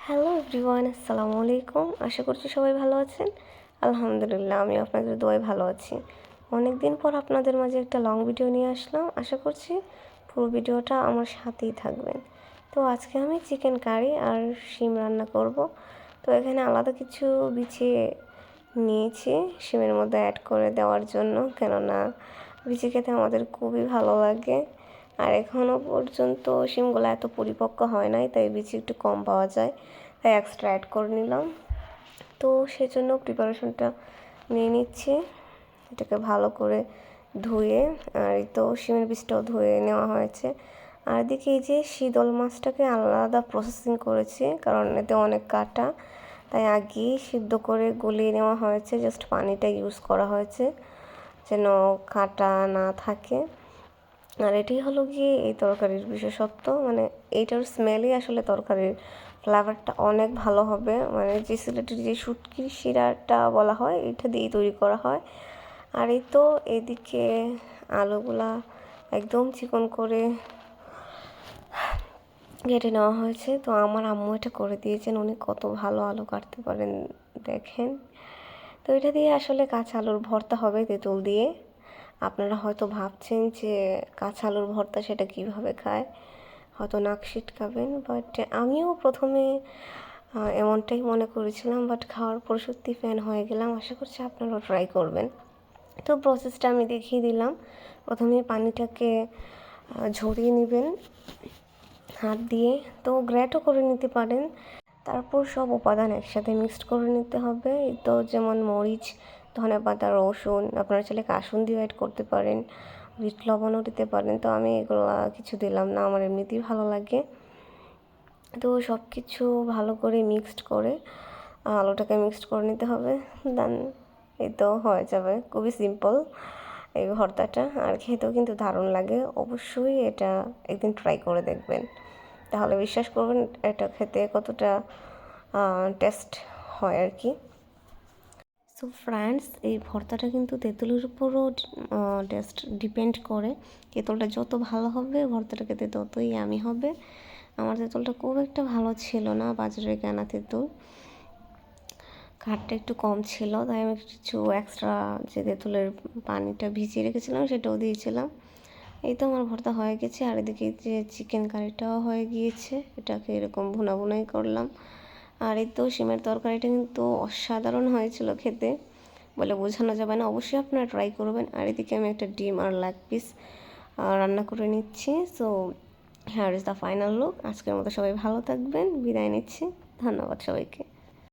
Hello everyone, আসসালামু আলাইকুম। আশা করছি সবাই ভালো আছেন। আলহামদুলিল্লাহ, আমি আপনাদের দোয়ায় ভালো আছি। অনেক দিন পর আপনাদের মাঝে একটা লং ভিডিও নিয়ে আসলাম। আশা করছি পুরো ভিডিওটা আমার সাথেই থাকবেন। তো আজকে আমি চিকেন কারি আর শিম রান্না করব। তো এখানে আলাদা কিছু বিছিয়ে নিয়েছি শিমের মধ্যে অ্যাড করে দেওয়ার জন্য, কেননা বিচি খেতে আমাদের খুবই ভালো লাগে। আর এখনও পর্যন্ত শিমগুলো এত পরিপক্ক হয় নাই, তাই বিচি একটু কম পাওয়া যায়, তাই এক্সট্রা অ্যাড করে নিলাম। তো সেজন্য প্রিপারেশনটা নিয়ে নিচ্ছি, এটাকে ভালো করে ধুয়ে। আর এই তো শিমের বীজটাও ধুয়ে নেওয়া হয়েছে। আর এদিকে এই যে শীতল মাছটাকে আলাদা প্রসেসিং করেছি, কারণ এতে অনেক কাটা, তাই আগেই সিদ্ধ করে গলিয়ে নেওয়া হয়েছে। জাস্ট পানিটা ইউজ করা হয়েছে যেন কাটা না থাকে। আর এটাই হলো গিয়ে এই তরকারির বিশেষত্ব, মানে এইটার স্মেলই আসলে তরকারির ফ্লেভারটা অনেক ভালো হবে। মানে যে সিলেটের যে শুটকির শিরাটা বলা হয়, এটা দিয়েই তৈরি করা হয়। আর এই তো এদিকে আলুগুলা একদম চিকন করে কেটে নেওয়া হয়েছে। তো আমার আম্মু এটা করে দিয়েছেন, উনি কত ভালো আলু কাটতে পারেন দেখেন। তো এটা দিয়ে আসলে কাঁচা আলুর ভর্তা হবে তেঁতুল দিয়ে। আপনারা হয়তো ভাবছেন যে কাঁচা আলুর ভর্তা সেটা কিভাবে খায়, হয়তো নাক সিটকাবেন, বাট আমিও প্রথমে এমনটাই মনে করেছিলাম, বাট খাওয়ার পর সত্যি ফ্যান হয়ে গেলাম। আশা করছি আপনারাও ট্রাই করবেন। তো প্রসেসটা আমি দেখিয়ে দিলাম। প্রথমে পানিটাকে ঝরিয়ে নেবেন হাত দিয়ে, তো গ্রেটও করে নিতে পারেন। তারপর সব উপাদান একসাথে মিক্সড করে নিতে হবে। তো যেমন মরিচ, ধনেপাতা, রসুন, আপনারা চাইলে কাসুন্দিও অ্যাড করতে পারেন, বিট লবণও দিতে পারেন। তো আমি এগুলো কিছু দিলাম না, আমার এমনিতেই ভালো লাগে। তো সব কিছু ভালো করে মিক্সড করে আলুটাকে মিক্সড করে নিতে হবে। দেন এই তো হয়ে যাবে, খুবই সিম্পল এই ভর্তাটা। আর খেতেও কিন্তু দারুণ লাগে। অবশ্যই এটা একদিন ট্রাই করে দেখবেন, তাহলে বিশ্বাস করবেন এটা খেতে কতটা টেস্ট হয় আর কি। সো ফ্রেন্ডস, এই ভর্তাটা কিন্তু তেঁতুলের উপরও টেস্ট ডিপেন্ড করে। তেঁতুলটা যত ভালো হবে ভর্তাটা খেতে ততই ইয়ামি হবে। আমার তেঁতুলটা খুব একটা ভালো ছিল না, বাজারে কেনা তেঁতুল, খাটটা একটু কম ছিল, তাই আমি কিছু এক্সট্রা যে তেঁতুলের পানিটা ভিজিয়ে রেখেছিলাম সেটাও দিয়েছিলাম। এই তো আমার ভর্তা হয়ে গেছে। আর এদিকে যে চিকেন কারিটাও হয়ে গিয়েছে, এটাকে এরকম ভুনা ভুনাই করলাম। আর এই তো শিমের তরকারিটা কিন্তু অসাধারণ হয়েছিল খেতে, বলে বোঝানো যাবে না। অবশ্যই আপনারা ট্রাই করবেন। আর এদিকে আমি একটা ডিম আর লেগ পিস রান্না করে নিচ্ছি। So here is the final look. আজকের মতো সবাই ভালো থাকবেন, বিদায় নিচ্ছি। ধন্যবাদ সবাইকে।